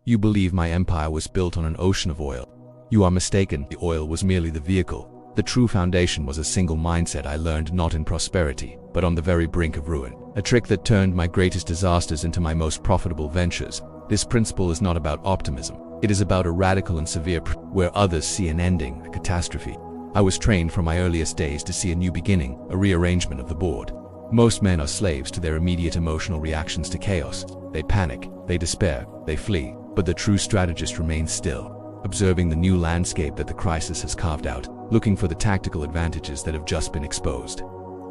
You believe my empire was built on an ocean of oil. You are mistaken. The oil was merely the vehicle. The true foundation was a single mindset I learned not in prosperity, but on the very brink of ruin. A trick that turned my greatest disasters into my most profitable ventures. This principle is not about optimism. It is about a radical and severe where others see an ending, a catastrophe. I was trained from my earliest days to see a new beginning, a rearrangement of the board. Most men are slaves to their immediate emotional reactions to chaos. They panic, they despair, they flee, but the true strategist remains still, observing the new landscape that the crisis has carved out, looking for the tactical advantages that have just been exposed.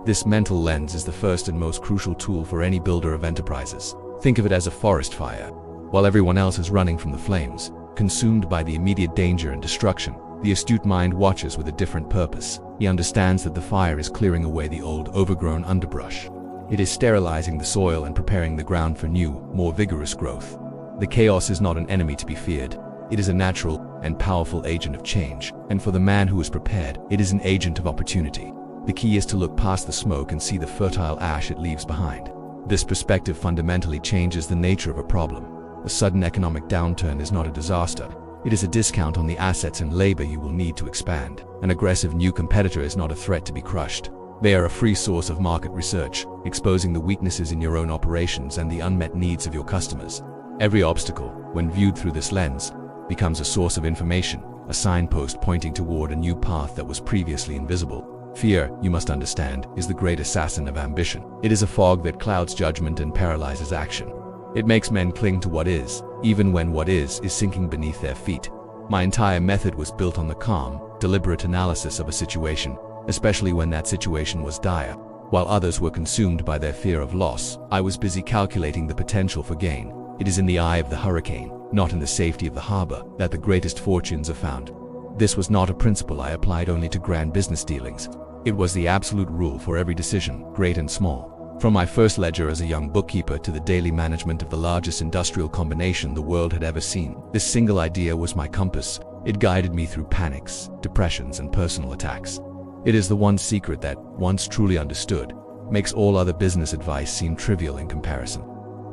This mental lens is the first and most crucial tool for any builder of enterprises. Think of it as a forest fire. While everyone else is running from the flames, consumed by the immediate danger and destruction, the astute mind watches with a different purpose. He understands that the fire is clearing away the old, overgrown underbrush. It is sterilizing the soil and preparing the ground for new, more vigorous growth. The chaos is not an enemy to be feared. It is a natural and powerful agent of change, and for the man who is prepared, it is an agent of opportunity. The key is to look past the smoke and see the fertile ash it leaves behind. This perspective fundamentally changes the nature of a problem. A sudden economic downturn is not a disaster. It is a discount on the assets and labor you will need to expand. An aggressive new competitor is not a threat to be crushed. They are a free source of market research, exposing the weaknesses in your own operations and the unmet needs of your customers. Every obstacle, when viewed through this lens, becomes a source of information, a signpost pointing toward a new path that was previously invisible. Fear, you must understand, is the great assassin of ambition. It is a fog that clouds judgment and paralyzes action. It makes men cling to what is, even when what is sinking beneath their feet. My entire method was built on the calm, deliberate analysis of a situation, especially when that situation was dire. While others were consumed by their fear of loss, I was busy calculating the potential for gain. It is in the eye of the hurricane, not in the safety of the harbor, that the greatest fortunes are found. This was not a principle I applied only to grand business dealings. It was the absolute rule for every decision, great and small. From my first ledger as a young bookkeeper to the daily management of the largest industrial combination the world had ever seen, this single idea was my compass. It guided me through panics, depressions, and personal attacks. It is the one secret that, once truly understood, makes all other business advice seem trivial in comparison.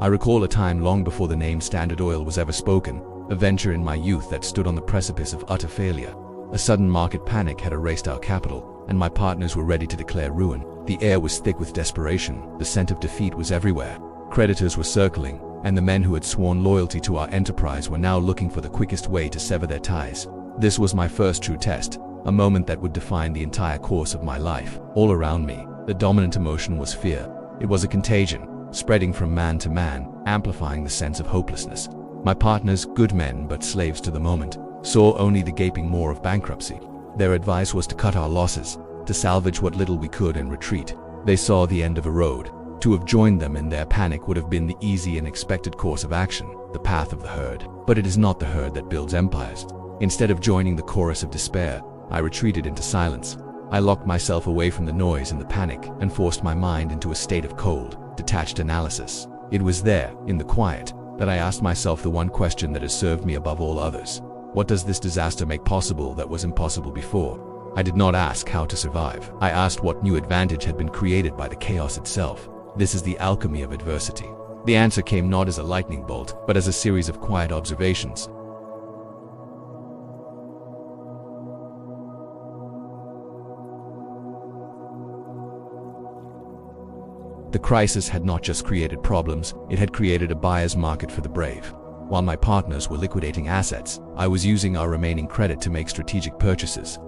I recall a time long before the name Standard Oil was ever spoken, a venture in my youth that stood on the precipice of utter failure. A sudden market panic had erased our capital, and my partners were ready to declare ruin. The air was thick with desperation, the scent of defeat was everywhere. Creditors were circling, and the men who had sworn loyalty to our enterprise were now looking for the quickest way to sever their ties. This was my first true test, a moment that would define the entire course of my life. All around me, the dominant emotion was fear. It was a contagion, spreading from man to man, amplifying the sense of hopelessness. My partners, good men but slaves to the moment, saw only the gaping maw of bankruptcy. Their advice was to cut our losses, to salvage what little we could and retreat. They saw the end of a road. To have joined them in their panic would have been the easy and expected course of action, the path of the herd. But it is not the herd that builds empires. Instead of joining the chorus of despair, I retreated into silence. I locked myself away from the noise and the panic and forced my mind into a state of cold, detached analysis. It was there, in the quiet, that I asked myself the one question that has served me above all others. What does this disaster make possible that was impossible before? I did not ask how to survive. I asked what new advantage had been created by the chaos itself. This is the alchemy of adversity. The answer came not as a lightning bolt, but as a series of quiet observations. The crisis had not just created problems, it had created a buyer's market for the brave. While my partners were liquidating assets, I was using our remaining credit to make strategic purchases.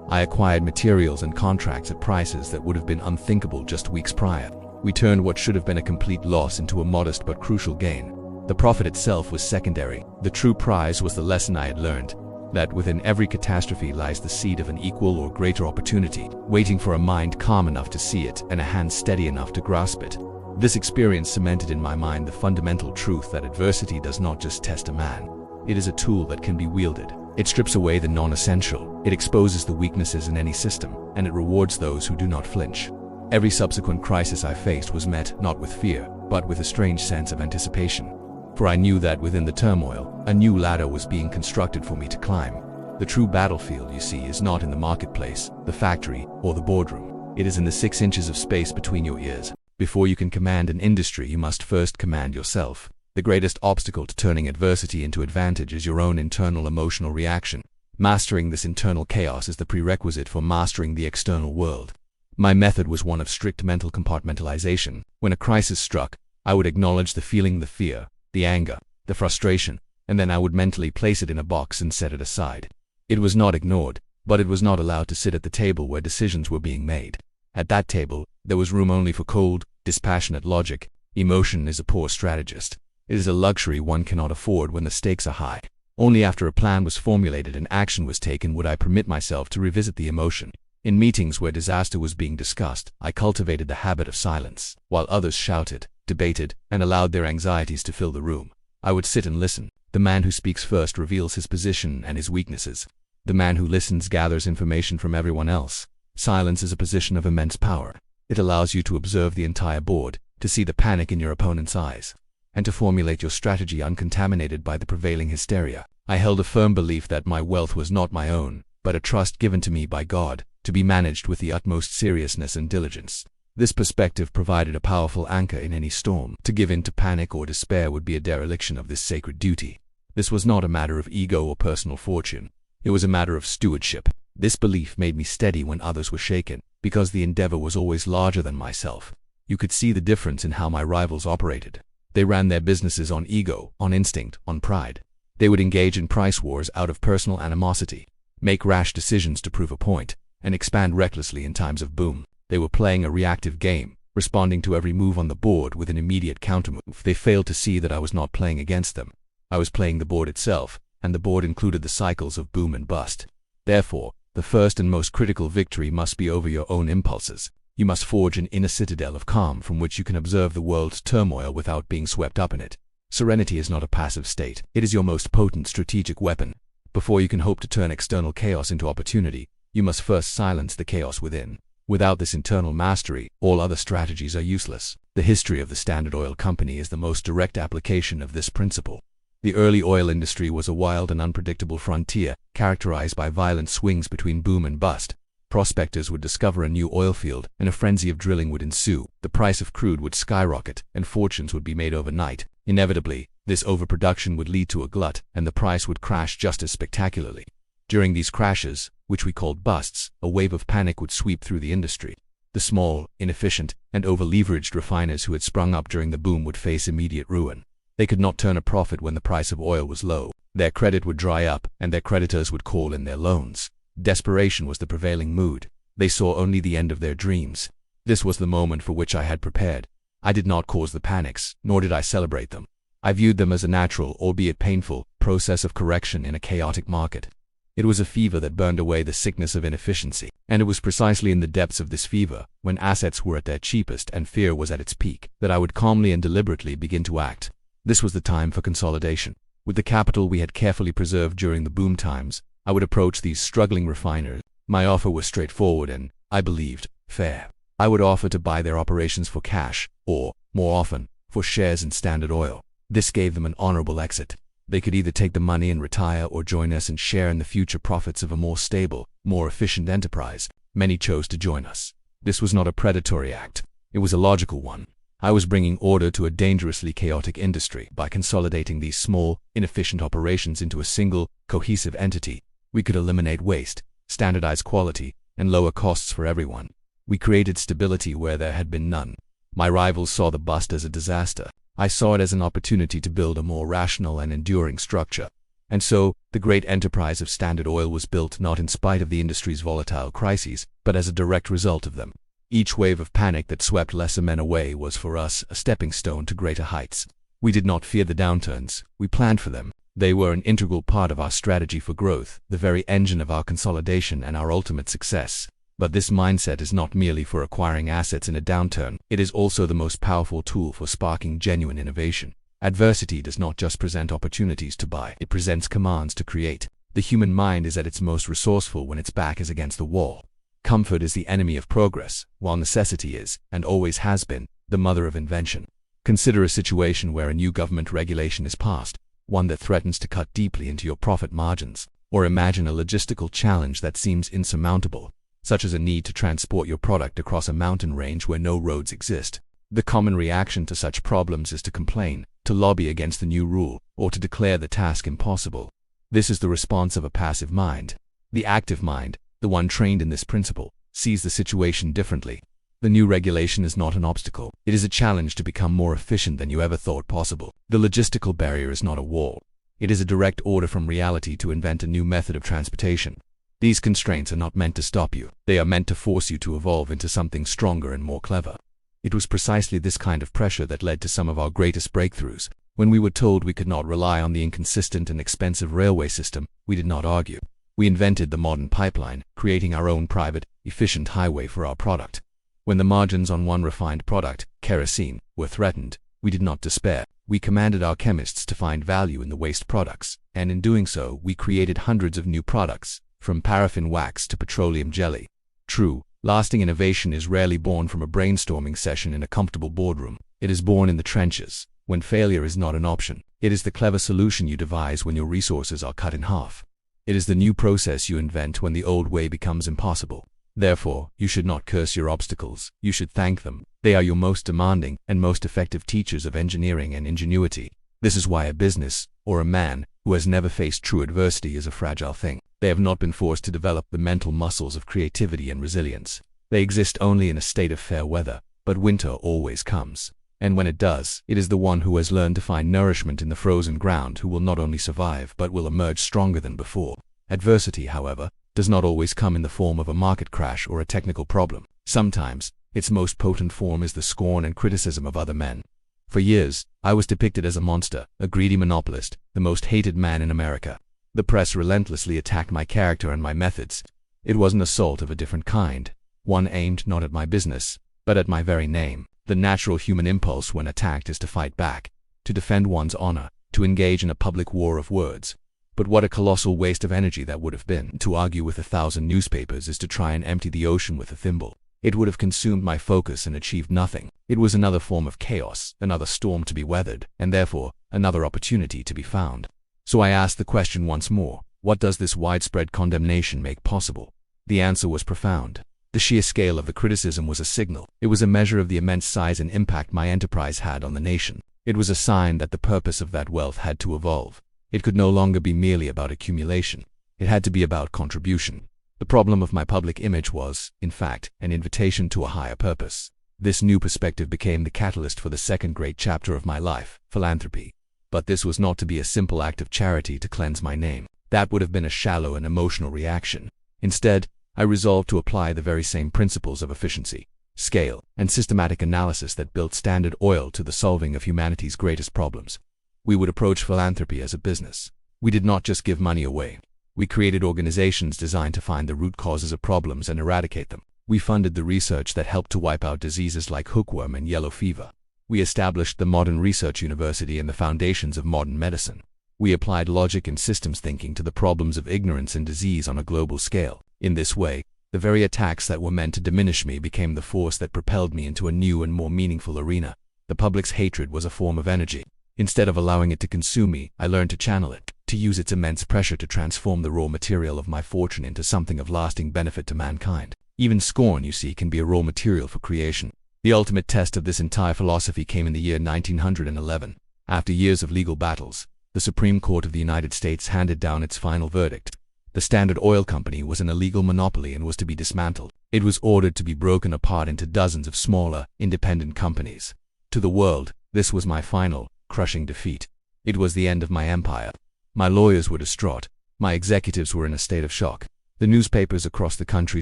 I acquired materials and contracts at prices that would have been unthinkable just weeks prior. We turned what should have been a complete loss into a modest but crucial gain. The profit itself was secondary. The true prize was the lesson I had learned, that within every catastrophe lies the seed of an equal or greater opportunity, waiting for a mind calm enough to see it and a hand steady enough to grasp it. This experience cemented in my mind the fundamental truth that adversity does not just test a man. It is a tool that can be wielded. It strips away the non-essential, it exposes the weaknesses in any system, and it rewards those who do not flinch. Every subsequent crisis I faced was met not with fear, but with a strange sense of anticipation. For I knew that within the turmoil, a new ladder was being constructed for me to climb. The true battlefield, you see, is not in the marketplace, the factory, or the boardroom. It is in the 6 inches of space between your ears. Before you can command an industry, you must first command yourself. The greatest obstacle to turning adversity into advantage is your own internal emotional reaction. Mastering this internal chaos is the prerequisite for mastering the external world. My method was one of strict mental compartmentalization. When a crisis struck, I would acknowledge the feeling, the fear, the anger, the frustration, and then I would mentally place it in a box and set it aside. It was not ignored, but it was not allowed to sit at the table where decisions were being made. At that table, there was room only for cold, dispassionate logic. Emotion is a poor strategist. It is a luxury one cannot afford when the stakes are high. Only after a plan was formulated and action was taken would I permit myself to revisit the emotion. In meetings where disaster was being discussed, I cultivated the habit of silence. While others shouted, debated, and allowed their anxieties to fill the room, I would sit and listen. The man who speaks first reveals his position and his weaknesses. The man who listens gathers information from everyone else. Silence is a position of immense power. It allows you to observe the entire board, to see the panic in your opponent's eyes, and to formulate your strategy uncontaminated by the prevailing hysteria. I held a firm belief that my wealth was not my own, but a trust given to me by God, to be managed with the utmost seriousness and diligence. This perspective provided a powerful anchor in any storm. To give in to panic or despair would be a dereliction of this sacred duty. This was not a matter of ego or personal fortune. It was a matter of stewardship. This belief made me steady when others were shaken, because the endeavor was always larger than myself. You could see the difference in how my rivals operated. They ran their businesses on ego, on instinct, on pride. They would engage in price wars out of personal animosity, make rash decisions to prove a point, and expand recklessly in times of boom. They were playing a reactive game, responding to every move on the board with an immediate countermove. They failed to see that I was not playing against them. I was playing the board itself, and the board included the cycles of boom and bust. Therefore, the first and most critical victory must be over your own impulses. You must forge an inner citadel of calm from which you can observe the world's turmoil without being swept up in it. Serenity is not a passive state. It is your most potent strategic weapon. Before you can hope to turn external chaos into opportunity, you must first silence the chaos within. Without this internal mastery, all other strategies are useless. The history of the Standard Oil Company is the most direct application of this principle. The early oil industry was a wild and unpredictable frontier, characterized by violent swings between boom and bust. Prospectors would discover a new oil field, and a frenzy of drilling would ensue. The price of crude would skyrocket, and fortunes would be made overnight. Inevitably, this overproduction would lead to a glut, and the price would crash just as spectacularly. During these crashes, which we called busts, a wave of panic would sweep through the industry. The small, inefficient, and over-leveraged refiners who had sprung up during the boom would face immediate ruin. They could not turn a profit when the price of oil was low. Their credit would dry up, and their creditors would call in their loans. Desperation was the prevailing mood. They saw only the end of their dreams. This was the moment for which I had prepared. I did not cause the panics, nor did I celebrate them. I viewed them as a natural, albeit painful, process of correction in a chaotic market. It was a fever that burned away the sickness of inefficiency, and it was precisely in the depths of this fever, when assets were at their cheapest and fear was at its peak, that I would calmly and deliberately begin to act. This was the time for consolidation. With the capital we had carefully preserved during the boom times, I would approach these struggling refiners. My offer was straightforward and, I believed, fair. I would offer to buy their operations for cash, or, more often, for shares in Standard Oil. This gave them an honorable exit. They could either take the money and retire or join us and share in the future profits of a more stable, more efficient enterprise. Many chose to join us. This was not a predatory act. It was a logical one. I was bringing order to a dangerously chaotic industry. By consolidating these small, inefficient operations into a single, cohesive entity, we could eliminate waste, standardize quality, and lower costs for everyone. We created stability where there had been none. My rivals saw the bust as a disaster. I saw it as an opportunity to build a more rational and enduring structure. And so, the great enterprise of Standard Oil was built not in spite of the industry's volatile crises, but as a direct result of them. Each wave of panic that swept lesser men away was for us a stepping stone to greater heights. We did not fear the downturns, we planned for them. They were an integral part of our strategy for growth, the very engine of our consolidation and our ultimate success. But this mindset is not merely for acquiring assets in a downturn, it is also the most powerful tool for sparking genuine innovation. Adversity does not just present opportunities to buy, it presents commands to create. The human mind is at its most resourceful when its back is against the wall. Comfort is the enemy of progress, while necessity is, and always has been, the mother of invention. Consider a situation where a new government regulation is passed, one that threatens to cut deeply into your profit margins. Or imagine a logistical challenge that seems insurmountable, such as a need to transport your product across a mountain range where no roads exist. The common reaction to such problems is to complain, to lobby against the new rule, or to declare the task impossible. This is the response of a passive mind. The active mind, the one trained in this principle, sees the situation differently. The new regulation is not an obstacle. It is a challenge to become more efficient than you ever thought possible. The logistical barrier is not a wall. It is a direct order from reality to invent a new method of transportation. These constraints are not meant to stop you. They are meant to force you to evolve into something stronger and more clever. It was precisely this kind of pressure that led to some of our greatest breakthroughs. When we were told we could not rely on the inconsistent and expensive railway system, we did not argue. We invented the modern pipeline, creating our own private, efficient highway for our product. When the margins on one refined product, kerosene, were threatened, we did not despair. We commanded our chemists to find value in the waste products, and in doing so, we created hundreds of new products, from paraffin wax to petroleum jelly. True, lasting innovation is rarely born from a brainstorming session in a comfortable boardroom. It is born in the trenches, when failure is not an option. It is the clever solution you devise when your resources are cut in half. It is the new process you invent when the old way becomes impossible. Therefore, you should not curse your obstacles, you should thank them. They are your most demanding and most effective teachers of engineering and ingenuity. This is why a business, or a man, who has never faced true adversity is a fragile thing. They have not been forced to develop the mental muscles of creativity and resilience. They exist only in a state of fair weather, but winter always comes. And when it does, it is the one who has learned to find nourishment in the frozen ground who will not only survive but will emerge stronger than before. Adversity, however, does not always come in the form of a market crash or a technical problem. Sometimes, its most potent form is the scorn and criticism of other men. For years, I was depicted as a monster, a greedy monopolist, the most hated man in America. The press relentlessly attacked my character and my methods. It was an assault of a different kind, one aimed not at my business, but at my very name. The natural human impulse when attacked is to fight back, to defend one's honor, to engage in a public war of words. But what a colossal waste of energy that would have been. To argue with 1,000 newspapers is to try and empty the ocean with a thimble. It would have consumed my focus and achieved nothing. It was another form of chaos, another storm to be weathered, and therefore, another opportunity to be found. So I asked the question once more, what does this widespread condemnation make possible? The answer was profound. The sheer scale of the criticism was a signal. It was a measure of the immense size and impact my enterprise had on the nation. It was a sign that the purpose of that wealth had to evolve. It could no longer be merely about accumulation. It had to be about contribution. The problem of my public image was, in fact, an invitation to a higher purpose. This new perspective became the catalyst for the second great chapter of my life, philanthropy. But this was not to be a simple act of charity to cleanse my name. That would have been a shallow and emotional reaction. Instead, I resolved to apply the very same principles of efficiency, scale, and systematic analysis that built Standard Oil to the solving of humanity's greatest problems. We would approach philanthropy as a business. We did not just give money away. We created organizations designed to find the root causes of problems and eradicate them. We funded the research that helped to wipe out diseases like hookworm and yellow fever. We established the modern research university and the foundations of modern medicine. We applied logic and systems thinking to the problems of ignorance and disease on a global scale. In this way, the very attacks that were meant to diminish me became the force that propelled me into a new and more meaningful arena. The public's hatred was a form of energy. Instead of allowing it to consume me, I learned to channel it, to use its immense pressure to transform the raw material of my fortune into something of lasting benefit to mankind. Even scorn, you see, can be a raw material for creation. The ultimate test of this entire philosophy came in the year 1911. After years of legal battles, the Supreme Court of the United States handed down its final verdict. The Standard Oil Company was an illegal monopoly and was to be dismantled. It was ordered to be broken apart into dozens of smaller, independent companies. To the world, this was my final, crushing defeat. It was the end of my empire. My lawyers were distraught. My executives were in a state of shock. The newspapers across the country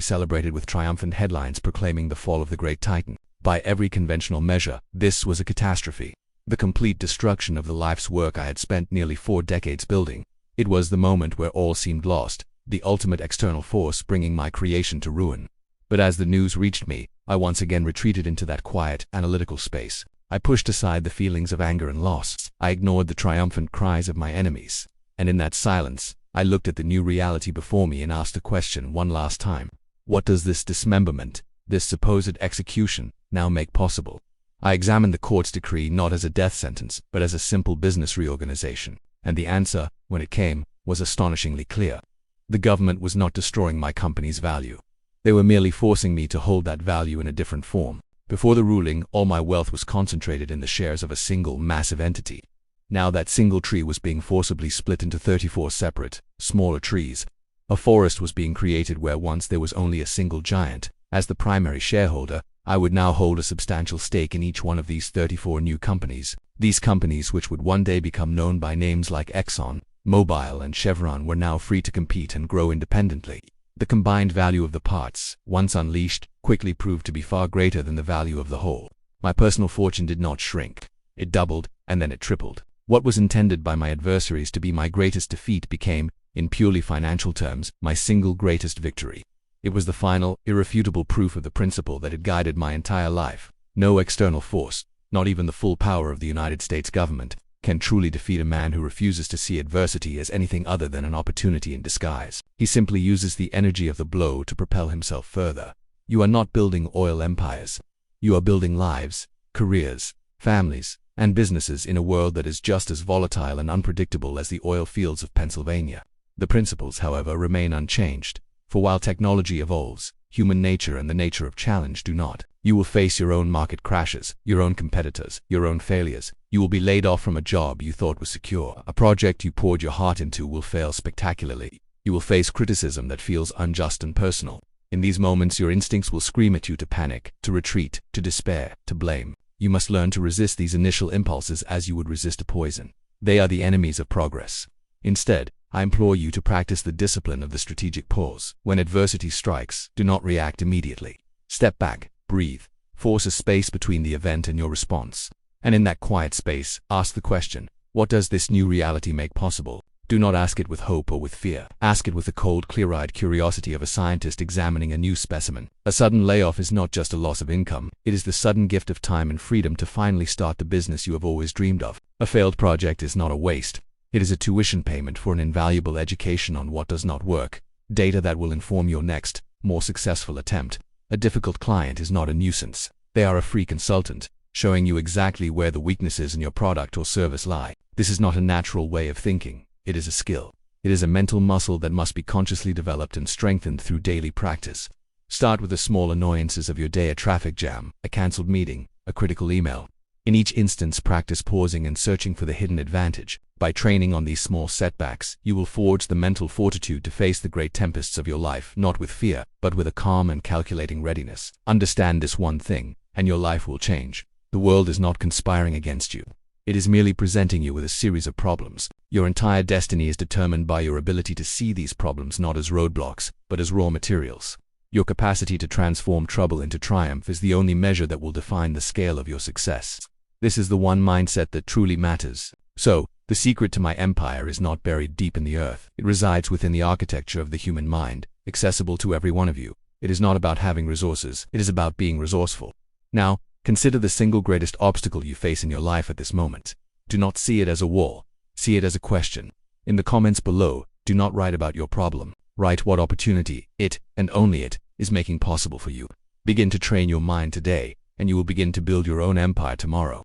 celebrated with triumphant headlines proclaiming the fall of the great titan. By every conventional measure, this was a catastrophe. The complete destruction of the life's work I had spent nearly 4 decades building. It was the moment where all seemed lost, the ultimate external force bringing my creation to ruin. But as the news reached me, I once again retreated into that quiet, analytical space. I pushed aside the feelings of anger and loss. I ignored the triumphant cries of my enemies. And in that silence, I looked at the new reality before me and asked the question one last time. What does this dismemberment, this supposed execution, now make possible? I examined the court's decree not as a death sentence, but as a simple business reorganization. And the answer, when it came, was astonishingly clear. The government was not destroying my company's value. They were merely forcing me to hold that value in a different form. Before the ruling, all my wealth was concentrated in the shares of a single massive entity. Now that single tree was being forcibly split into 34 separate, smaller trees. A forest was being created where once there was only a single giant. As the primary shareholder, I would now hold a substantial stake in each one of these 34 new companies. These companies, which would one day become known by names like Exxon, Mobil and Chevron, were now free to compete and grow independently. The combined value of the parts, once unleashed, quickly proved to be far greater than the value of the whole. My personal fortune did not shrink. It doubled, and then it tripled. What was intended by my adversaries to be my greatest defeat became, in purely financial terms, my single greatest victory. It was the final, irrefutable proof of the principle that had guided my entire life. No external force, not even the full power of the United States government, can truly defeat a man who refuses to see adversity as anything other than an opportunity in disguise. He simply uses the energy of the blow to propel himself further. You are not building oil empires. You are building lives, careers, families, and businesses in a world that is just as volatile and unpredictable as the oil fields of Pennsylvania. The principles, however, remain unchanged. For while technology evolves, human nature and the nature of challenge do not. You will face your own market crashes, your own competitors, your own failures. You will be laid off from a job you thought was secure. A project you poured your heart into will fail spectacularly. You will face criticism that feels unjust and personal. In these moments, your instincts will scream at you to panic, to retreat, to despair, to blame. You must learn to resist these initial impulses as you would resist a poison. They are the enemies of progress. Instead, I implore you to practice the discipline of the strategic pause. When adversity strikes, do not react immediately. Step back, breathe, force a space between the event and your response. And in that quiet space, ask the question, what does this new reality make possible? Do not ask it with hope or with fear. Ask it with the cold, clear-eyed curiosity of a scientist examining a new specimen. A sudden layoff is not just a loss of income. It is the sudden gift of time and freedom to finally start the business you have always dreamed of. A failed project is not a waste. It is a tuition payment for an invaluable education on what does not work, data that will inform your next, more successful attempt. A difficult client is not a nuisance. They are a free consultant, showing you exactly where the weaknesses in your product or service lie. This is not a natural way of thinking. It is a skill. It is a mental muscle that must be consciously developed and strengthened through daily practice. Start with the small annoyances of your day: a traffic jam, a cancelled meeting, a critical email. In each instance, practice pausing and searching for the hidden advantage. By training on these small setbacks, you will forge the mental fortitude to face the great tempests of your life, not with fear, but with a calm and calculating readiness. Understand this one thing, and your life will change. The world is not conspiring against you. It is merely presenting you with a series of problems. Your entire destiny is determined by your ability to see these problems not as roadblocks, but as raw materials. Your capacity to transform trouble into triumph is the only measure that will define the scale of your success. This is the one mindset that truly matters. So, the secret to my empire is not buried deep in the earth. It resides within the architecture of the human mind, accessible to every one of you. It is not about having resources. It is about being resourceful. Now, consider the single greatest obstacle you face in your life at this moment. Do not see it as a wall. See it as a question. In the comments below, do not write about your problem. Write what opportunity it, and only it, is making possible for you. Begin to train your mind today, and you will begin to build your own empire tomorrow.